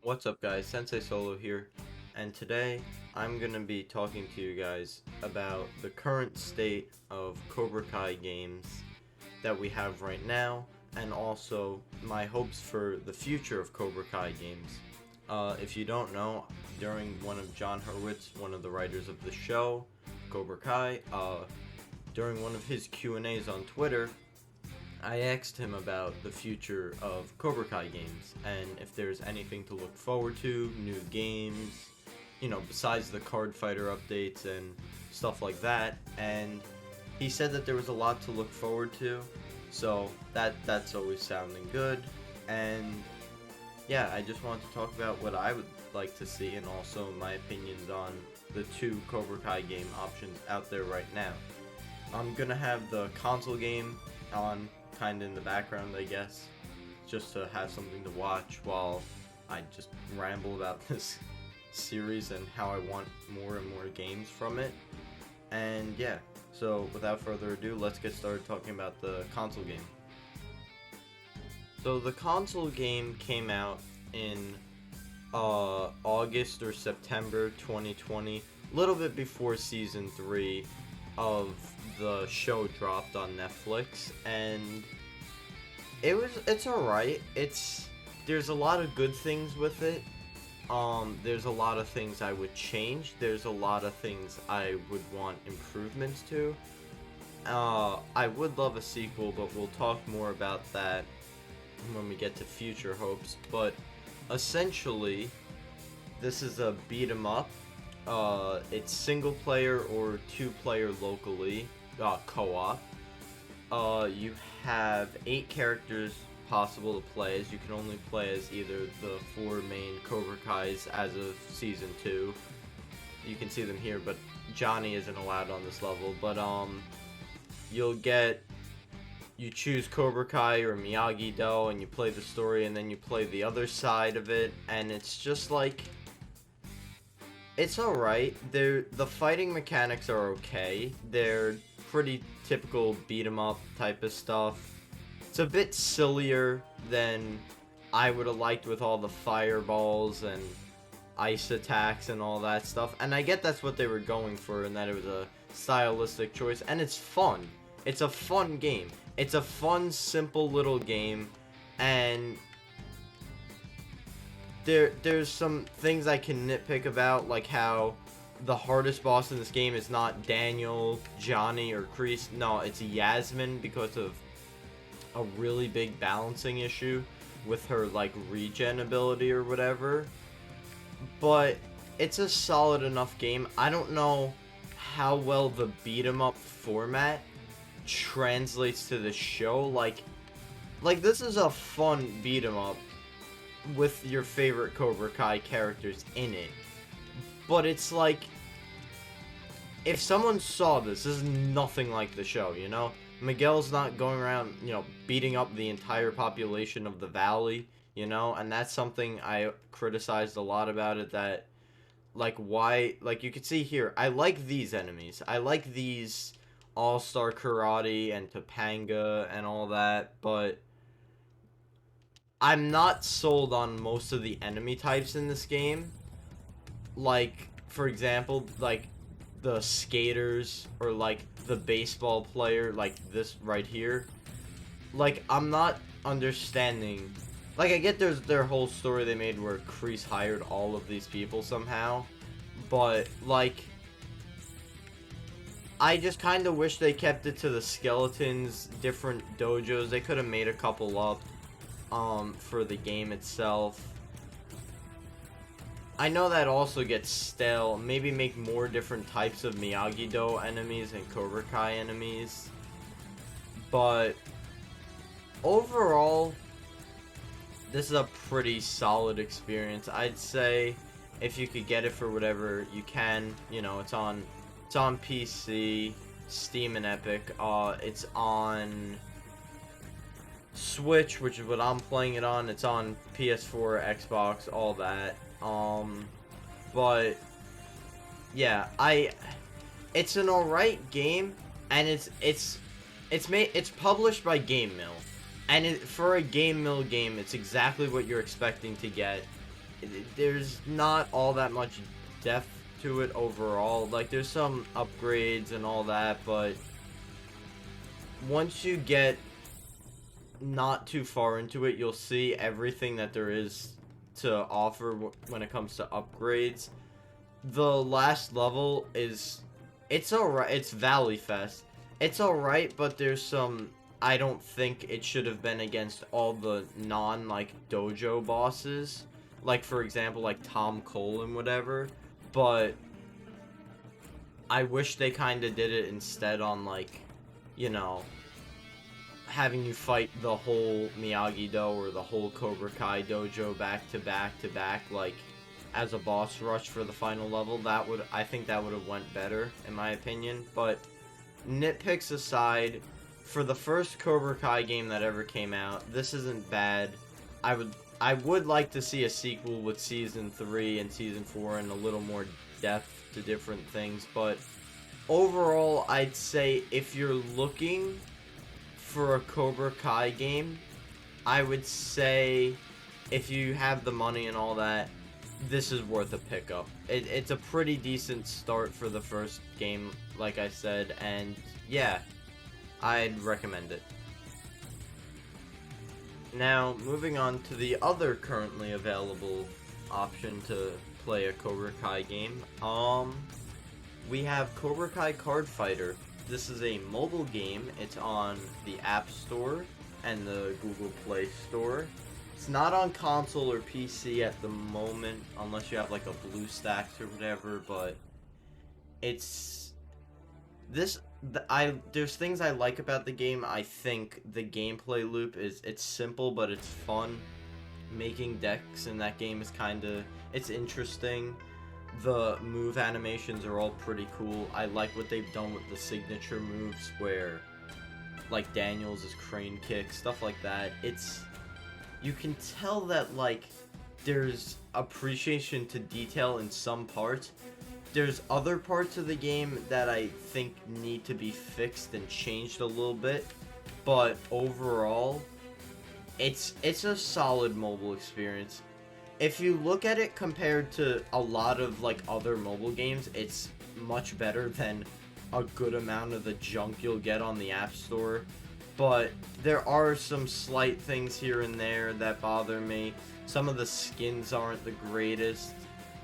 What's up guys, SenseiSolo here, and today I'm going to be talking to you guys about the current state of Cobra Kai games that we have right now, and also my hopes for the future of Cobra Kai games. If you don't know, during one of Jon Hurwitz, one of the writers of the show, Cobra Kai, during one of his Q&As on Twitter, I asked him about the future of Cobra Kai games and if there's anything to look forward to, new games, besides the card fighter updates and stuff like that. And he said that there was a lot to look forward to, so that's always sounding good. And yeah, I just wanted to talk about what I would like to see and also my opinions on the two Cobra Kai game options out there right now. I'm gonna have the console game on kind of in the background, I guess, just to have something to watch while I just ramble about this series and how I want more and more games from it. And yeah, so without further ado, let's get started talking about the console game. So the console game came out in August or September 2020, a little bit before season 3 of the show dropped on Netflix, and it's alright. There's a lot of good things with it. There's a lot of things I would change. There's a lot of things I would want improvements to. I would love a sequel, but we'll talk more about that when we get to future hopes. But essentially, this is a beat 'em up. It's single player or 2-player locally, co-op. You have 8 characters possible to play as. You can only play as either the 4 main Cobra Kais as of season 2. You can see them here, but Johnny isn't allowed on this level. But you choose Cobra Kai or Miyagi-Do, and you play the story, and then you play the other side of it, and it's just like, it's alright. The fighting mechanics are okay. They're pretty typical beat 'em up type of stuff. It's a bit sillier than I would have liked with all the fireballs and ice attacks and all that stuff. And I get that's what they were going for, and that it was a stylistic choice, and it's fun. It's a fun game. It's a fun, simple little game, and there's some things I can nitpick about, like how the hardest boss in this game is not Daniel, Johnny, or Kreese. No, it's Yasmin because of a really big balancing issue with her, like, regen ability or whatever. But it's a solid enough game. I don't know how well the beat 'em up format translates to the show. Like this is a fun beat 'em up with your favorite Cobra Kai characters in it. But it's like, if someone saw this is nothing like the show, Miguel's not going around, beating up the entire population of the valley, and that's something I criticized a lot about it, that, like, why, like, you can see here, I like these enemies. I like these All-Star Karate and Topanga and all that, but I'm not sold on most of the enemy types in this game. Like, for example, like, the skaters, or like the baseball player, like this right here. Like, I'm not understanding. Like, I get their whole story they made where Kreese hired all of these people somehow, but like, I just kind of wish they kept it to the skeletons, different dojos. They could have made a couple up for the game itself. I know that also gets stale. Maybe make more different types of Miyagi-Do enemies and Cobra Kai enemies. But overall, this is a pretty solid experience. I'd say if you could get it for whatever you can, it's on PC, Steam, and Epic. It's on Switch, which is what I'm playing it on. It's on PS4, Xbox, all that. But yeah, it's an alright game, and it's published by Game Mill, and for a Game Mill game, it's exactly what you're expecting to get. there's not all that much depth to it overall. Like, there's some upgrades and all that, but once you get not too far into it, you'll see everything that there is to offer when it comes to upgrades. The last level is, it's alright. It's Valley Fest. It's alright, but there's some, I don't think it should have been against all the like dojo bosses, like for example like Tom Cole and whatever, but I wish they kind of did it instead on, like, you know, having you fight the whole Miyagi-Do or the whole Cobra Kai dojo back to back to back, like, as a boss rush for the final level. I think that would have went better, in my opinion. But nitpicks aside, for the first Cobra Kai game that ever came out, this isn't bad. I would like to see a sequel with Season 3 and Season 4 and a little more depth to different things, but overall, I'd say if you're looking for a Cobra Kai game, I would say if you have the money and all that, this is worth a pickup. It's a pretty decent start for the first game, like I said, and yeah, I'd recommend it. Now, moving on to the other currently available option to play a Cobra Kai game, we have Cobra Kai Card Fighter. This is a mobile game. It's on the App Store and the Google Play Store. It's not on console or PC at the moment, unless you have like a BlueStacks or whatever, but it's this. There's things I like about the game. I think the gameplay loop it's simple, but it's fun. Making decks in that game is it's interesting. The move animations are all pretty cool. I like what they've done with the signature moves, where, like, Daniels' crane kick, stuff like that. You can tell that, like, there's appreciation to detail in some parts. There's other parts of the game that I think need to be fixed and changed a little bit, but overall, it's a solid mobile experience. If you look at it compared to a lot of, like, other mobile games, it's much better than a good amount of the junk you'll get on the App Store. But there are some slight things here and there that bother me. Some of the skins aren't the greatest.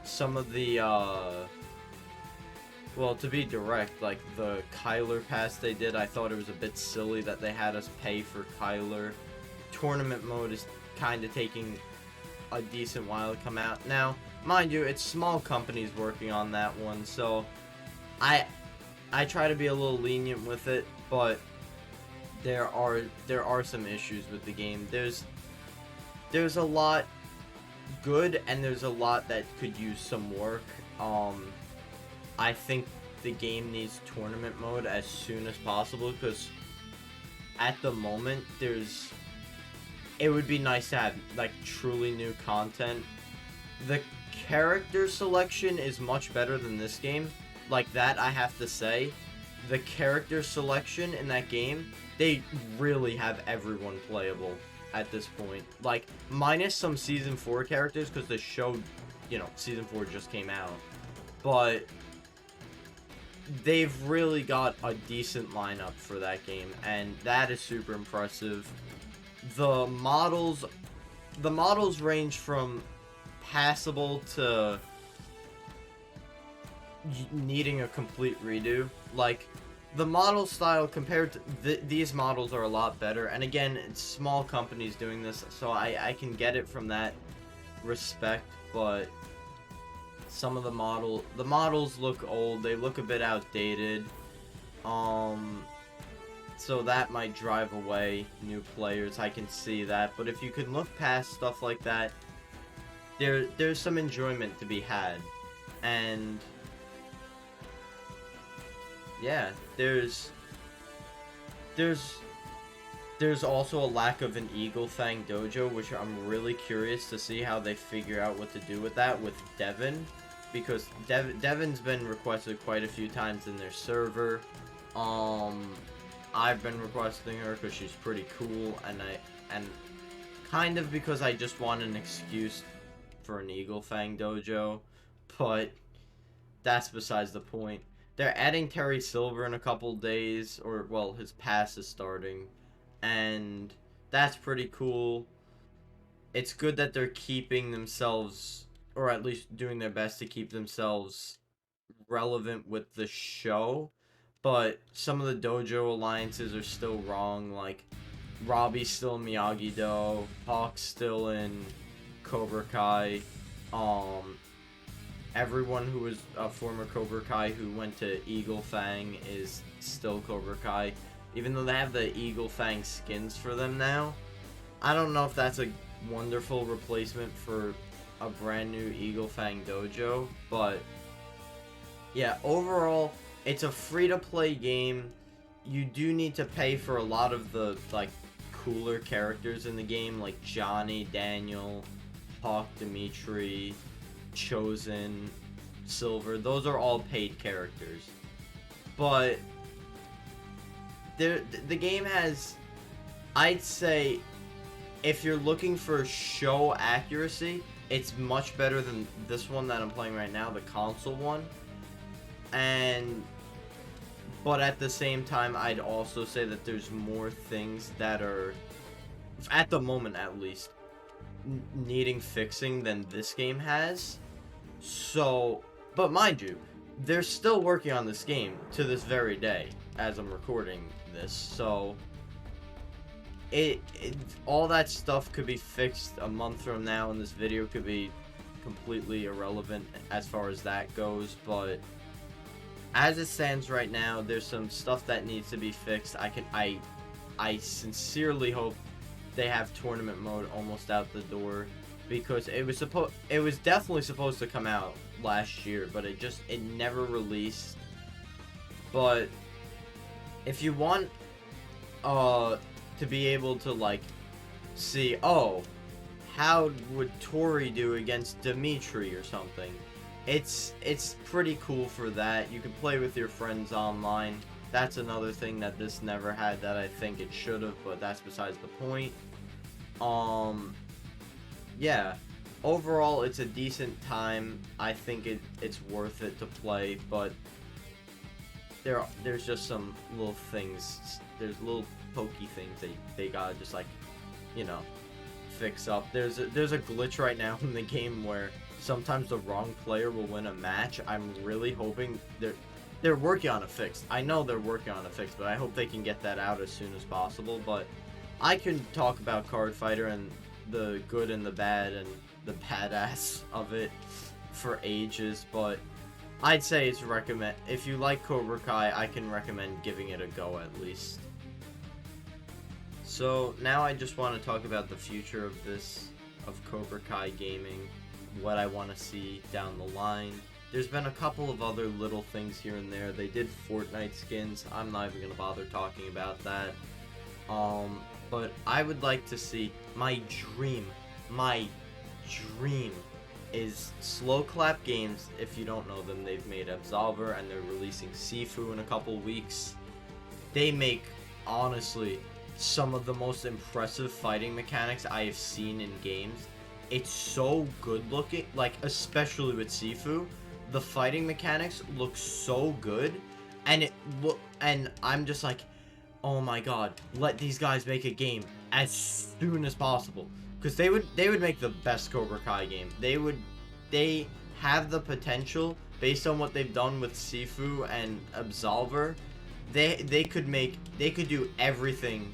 Some of the, well, to be direct, like, the Kyler pass they did, I thought it was a bit silly that they had us pay for Kyler. Tournament mode is kind of taking a decent while to come out. Now, mind you, it's small companies working on that one, so I try to be a little lenient with it, but there are some issues with the game. There's a lot good and there's a lot that could use some work. I think the game needs tournament mode as soon as possible, because at the moment it would be nice to have, like, truly new content. The character selection is much better than this game. Like, that I have to say. The character selection in that game, they really have everyone playable at this point. Like, minus some Season 4 characters, because the show, you know, Season 4 just came out. But they've really got a decent lineup for that game, and that is super impressive. The models range from passable to needing a complete redo. Like, the model style compared to these models are a lot better, and again, it's small companies doing this, so I can get it from that respect, but some of the models look old, they look a bit outdated, so that might drive away new players, I can see that. But if you can look past stuff like that, there's some enjoyment to be had. And yeah, there's also a lack of an Eagle Fang dojo, which I'm really curious to see how they figure out what to do with that with Devin, because Devin's been requested quite a few times in their server. I've been requesting her because she's pretty cool, and kind of because I just want an excuse for an Eagle Fang dojo, but that's besides the point. They're adding Terry Silver in a couple days, or well, his pass is starting, and that's pretty cool. It's good that they're keeping themselves, or at least doing their best to keep themselves relevant with the show, but some of the dojo alliances are still wrong. Like, Robbie's still in Miyagi-Do, Hawk's still in Cobra Kai, everyone who was a former Cobra Kai who went to Eagle Fang is still Cobra Kai, even though they have the Eagle Fang skins for them now. I don't know if that's a wonderful replacement for a brand new Eagle Fang dojo, but yeah, overall, it's a free-to-play game. You do need to pay for a lot of the, like, cooler characters in the game, like Johnny, Daniel, Hawk, Dimitri, Chosen, Silver. Those are all paid characters. But the game has, I'd say, if you're looking for show accuracy, it's much better than this one that I'm playing right now, the console one. But at the same time, I'd also say that there's more things that are, at the moment at least, needing fixing than this game has. So, but mind you, they're still working on this game to this very day as I'm recording this. So, all that stuff could be fixed a month from now, and this video could be completely irrelevant as far as that goes. But as it stands right now, there's some stuff that needs to be fixed. I sincerely hope they have tournament mode almost out the door, because it was definitely supposed to come out last year, but it never released. But if you want to be able to, like, see, oh, how would Tori do against Dimitri or something, it's pretty cool for that. You can play with your friends online. That's another thing that this never had that I think it should have, but that's besides the point. Yeah, overall it's a decent time. I think it's worth it to play, but there's just some little things, there's little pokey things that they gotta just, like, you know, fix up. There's a glitch right now in the game where sometimes the wrong player will win a match. I'm really hoping they're working on a fix. I know they're working on a fix, but I hope they can get that out as soon as possible. But I can talk about Card Fighter and the good and the bad and the badass of it for ages, but I'd say it's recommend. If you like Cobra Kai, I can recommend giving it a go at least. So now I just want to talk about the future of Cobra Kai gaming, what I want to see down the line. There's been a couple of other little things here and there. They did Fortnite skins. I'm not even gonna bother talking about that. But I would like to see, my dream is Sloclap Games. If you don't know them, they've made Absolver and they're releasing Sifu in a couple weeks. They make, honestly, some of the most impressive fighting mechanics I have seen in games. It's so good looking, like, especially with Sifu, the fighting mechanics look so good, and I'm just like, oh my god, let these guys make a game as soon as possible, because they would make the best Cobra Kai game. They have the potential based on what they've done with Sifu and Absolver. They could do everything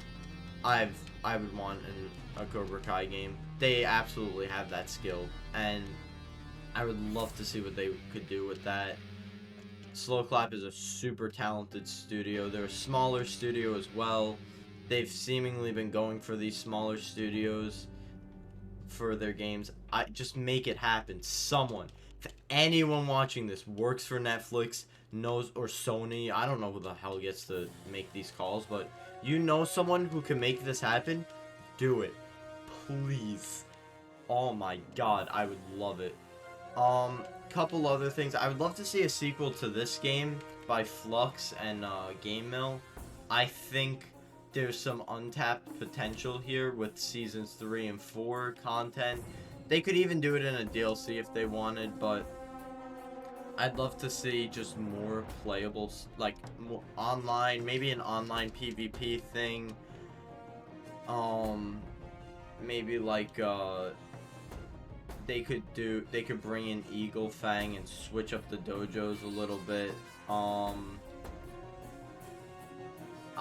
I would want in a Cobra Kai game. They absolutely have that skill, and I would love to see what they could do with that. Sloclap is a super talented studio. They're a smaller studio as well. They've seemingly been going for these smaller studios for their games. Just make it happen. Someone, if anyone watching this works for Netflix, knows, or Sony, I don't know who the hell gets to make these calls, but you know someone who can make this happen, do it. Please. Oh my god, I would love it. Couple other things. I would love to see a sequel to this game by Flux and Game Mill. I think there's some untapped potential here with seasons 3 and 4 content. They could even do it in a DLC if they wanted, but I'd love to see just more playable, like, more online, maybe an online PvP thing. Maybe like, they could bring in Eagle Fang and switch up the dojos a little bit.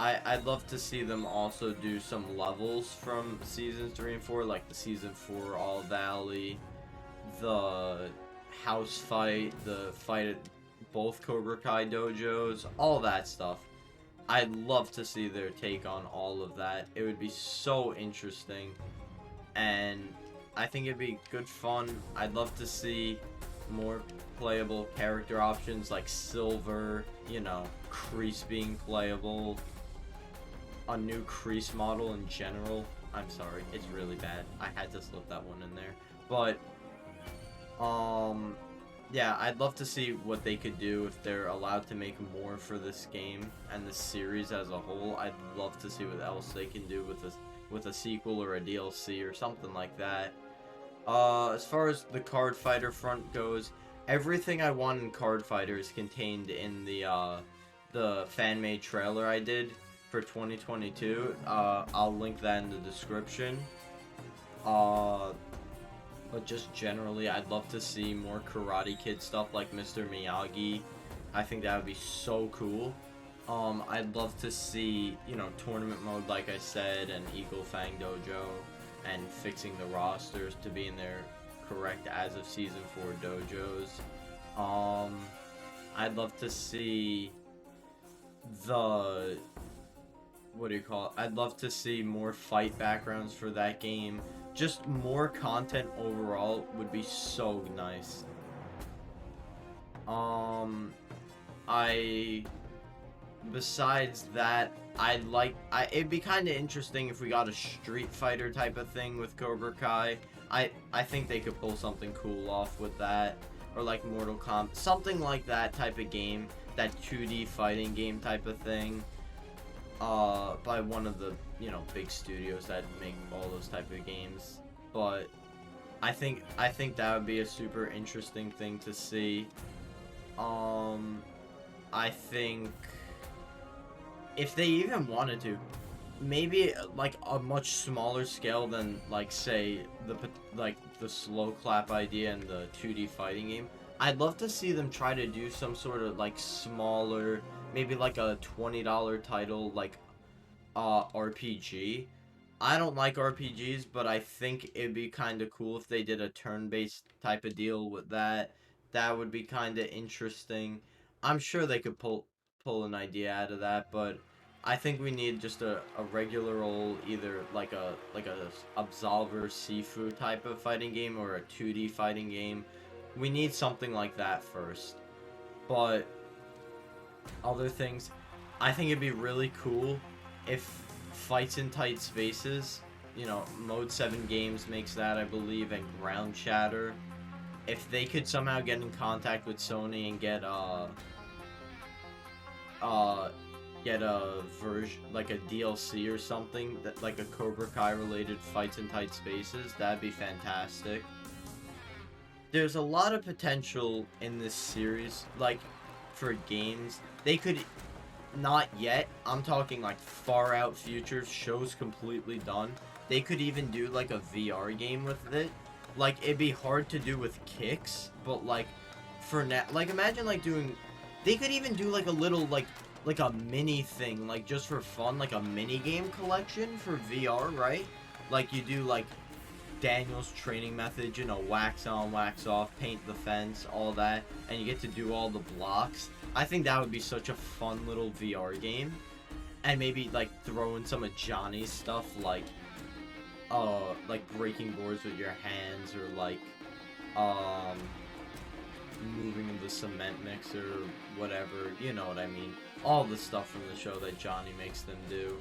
I'd love to see them also do some levels from seasons 3 and 4, like the season 4 All Valley, the house fight, the fight at both Cobra Kai dojos, all that stuff. I'd love to see their take on all of that. It would be so interesting, and I think it'd be good fun. I'd love to see more playable character options like Silver, you know, Kreese being playable, a new Kreese model in general. I'm sorry, it's really bad. I had to slip that one in there. But, yeah, I'd love to see what they could do if they're allowed to make more for this game and the series as a whole. I'd love to see what else they can do with a sequel or a DLC or something like that. As far as the Card Fighter front goes, everything I want in Card Fighter is contained in the fan-made trailer I did for 2022. I'll link that in the description. But just generally, I'd love to see more Karate Kid stuff like Mr. Miyagi. I think that would be so cool. I'd love to see, you know, tournament mode, like I said, and Eagle Fang Dojo, and fixing the rosters to be in their correct as of Season 4 dojos. I'd love to see I'd love to see more fight backgrounds for that game. Just more content overall would be so nice. Besides that, it'd be kind of interesting if we got a Street Fighter type of thing with Cobra Kai. I think they could pull something cool off with that, or like Mortal Kombat, something like that type of game, that 2D fighting game type of thing, by one of the, you know, big studios that make all those type of games. But I think that would be a super interesting thing to see. I think if they even wanted to, maybe like a much smaller scale than, like, say the Sloclap idea and the 2D fighting game. I'd love to see them try to do some sort of like smaller, maybe like a $20 title, like RPG. I don't like RPGs, but I think it'd be kind of cool if they did a turn-based type of deal with that. That would be kind of interesting. I'm sure they could pull an idea out of that, but I think we need just a regular old, either like a Absolver Sifu type of fighting game or a 2D fighting game. We need something like that first. But other things, I think it'd be really cool if fights in tight spaces, you know, Mode 7 Games makes that, I believe, and Ground Shatter. If they could somehow get in contact with Sony and get a version, like a DLC or something, that like a Cobra Kai related fights in tight spaces, that'd be fantastic. There's a lot of potential in this series, like, for games. They could, not yet, I'm talking like far out future, shows completely done. They could even do like a VR game with it. Like, it'd be hard to do with kicks, but like, for now, like, imagine like doing, they could even do like a little, like a mini thing, like just for fun, like a mini game collection for VR, right? Like, you do like Daniel's training method, you know, wax on, wax off, paint the fence, all that, and you get to do all the blocks. I think that would be such a fun little VR game. And maybe like throw in some of Johnny's stuff, like breaking boards with your hands, or like moving the cement mixer, or whatever, you know what I mean. All the stuff from the show that Johnny makes them do.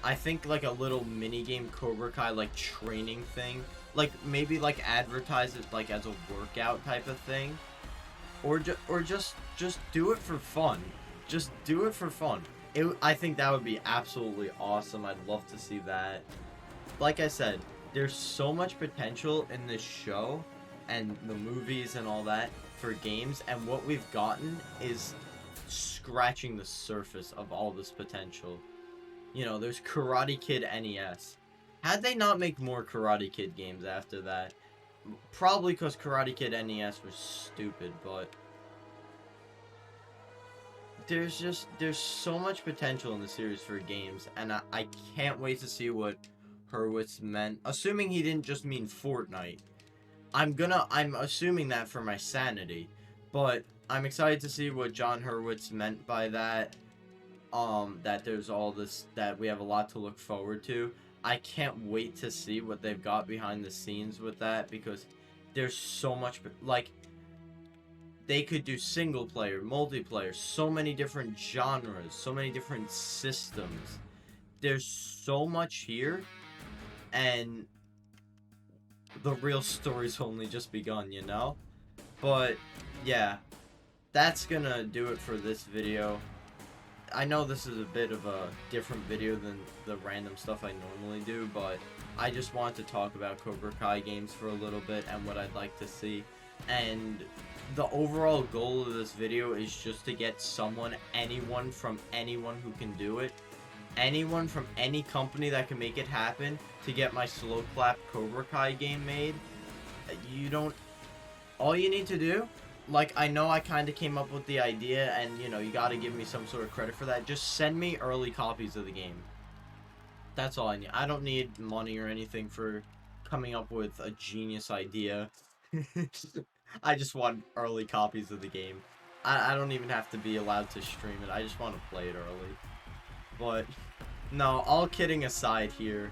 I think like a little minigame Cobra Kai like training thing, like maybe like advertise it like as a workout type of thing, or just do it for fun. Just do it for fun. I think that would be absolutely awesome. I'd love to see that. Like I said, there's so much potential in this show and the movies and all that for games, and what we've gotten is scratching the surface of all this potential. You know, there's Karate Kid NES. Had they not make more Karate Kid games after that? Probably because Karate Kid NES was stupid, but there's so much potential in the series for games, and I can't wait to see what Hurwitz meant. Assuming he didn't just mean Fortnite. I'm assuming that for my sanity, but I'm excited to see what Jon Hurwitz meant by that. That there's all this, that we have a lot to look forward to. I can't wait to see what they've got behind the scenes with that, because there's so much, like, they could do single player, multiplayer, so many different genres, so many different systems. There's so much here, and the real story's only just begun, you know? But, yeah, that's gonna do it for this video. I know this is a bit of a different video than the random stuff I normally do, but I just want to talk about Cobra Kai games for a little bit and what I'd like to see. And the overall goal of this video is just to get anyone from anyone who can do it, anyone from any company that can make it happen, to get my Sloclap Cobra Kai game made. All you need to do, like, I know I kind of came up with the idea, and, you know, you gotta give me some sort of credit for that. Just send me early copies of the game. That's all I need. I don't need money or anything for coming up with a genius idea. I just want early copies of the game. I don't even have to be allowed to stream it. I just want to play it early. But, no, all kidding aside here,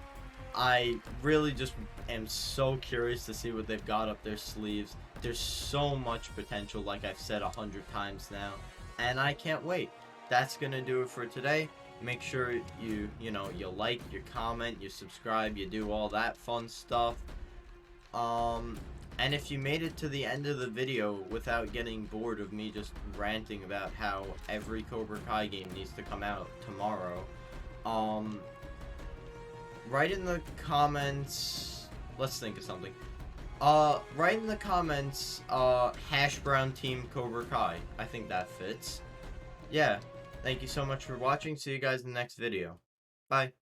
I really just am so curious to see what they've got up their sleeves. There's so much potential, like I've said 100 times now, and I can't wait. That's gonna do it for today. Make sure you like, you comment, you subscribe, you do all that fun stuff. And if you made it to the end of the video without getting bored of me just ranting about how every Cobra Kai game needs to come out tomorrow, write in the comments, let's think of something. Write in the comments, Hash Brown Team Cobra Kai. I think that fits. Yeah, thank you so much for watching. See you guys in the next video. Bye.